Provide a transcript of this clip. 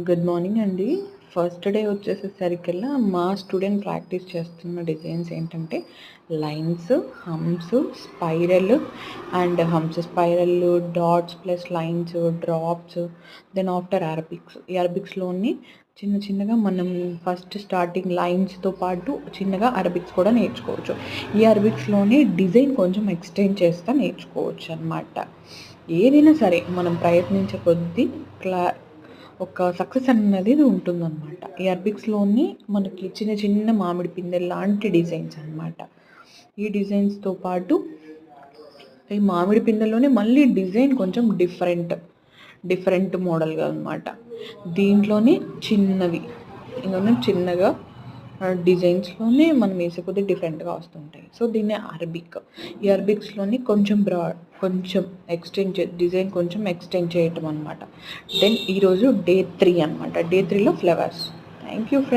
Good morning అండి. First day వచ్చేసేసరికల్లా మా స్టూడెంట్ ప్రాక్టీస్ చేస్తున్న డిజైన్స్ ఏంటంటే lines, humps, spiral and humps, spiral, dots plus lines, drops, then after Arabics. ఈ అరబిక్స్లోని చిన్న చిన్నగా మనం ఫస్ట్ స్టార్టింగ్ లైన్స్తో పాటు చిన్నగా అరబిక్స్ కూడా నేర్చుకోవచ్చు. ఈ అరబిక్స్లోనే డిజైన్ కొంచెం ఎక్స్టెండ్ చేస్తా నేర్చుకోవచ్చు అనమాట. ఏదైనా సరే మనం ప్రయత్నించే కొద్దీ ఒక సక్సెస్ అనేది ఉంటుందన్నమాట. ఈ అరబిక్స్లోని మనకి చిన్న చిన్న మామిడి పిందెలు లాంటి డిజైన్స్ అనమాట. ఈ డిజైన్స్తో పాటు ఈ మామిడి పిందెల్లోనే మళ్ళీ డిజైన్ కొంచెం డిఫరెంట్ మోడల్గా అనమాట. దీంట్లోనే చిన్నవి ఇంకా చిన్నగా డిజైన్స్లోనే మనం వేసే కొద్ది డిఫరెంట్గా వస్తుంటాయి. సో దీన్ని అరబిక్. ఈ అరబిక్స్లోని కొంచెం కొంచెం డిజైన్ కొంచెం ఎక్స్టెండ్ చేయటం అనమాట. దెన్ ఈరోజు డే 3 అనమాట. డే 3లో ఫ్లవర్స్. Thank you friends.